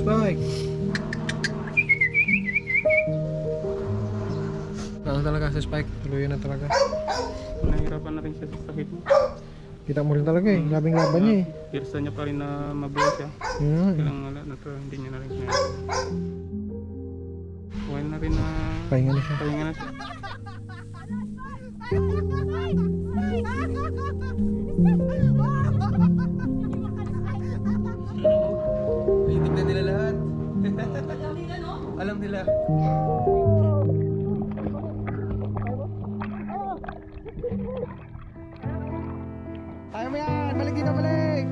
Spike. Ano talaga si Spike? Tuluyan na talaga. Nahirapan na rin siya sa sakit. Kita mo rin talaga eh. Labing laban niya eh. Pirsa niya pa rin na mabuhay siya. Kailang wala na to, hindi niya na rin kaya. Okay na rin na Pahinga na siya. pahinga na siya. Tignan nila lahat. Alam nila. Ayaw mo yan! Balik dito, balik!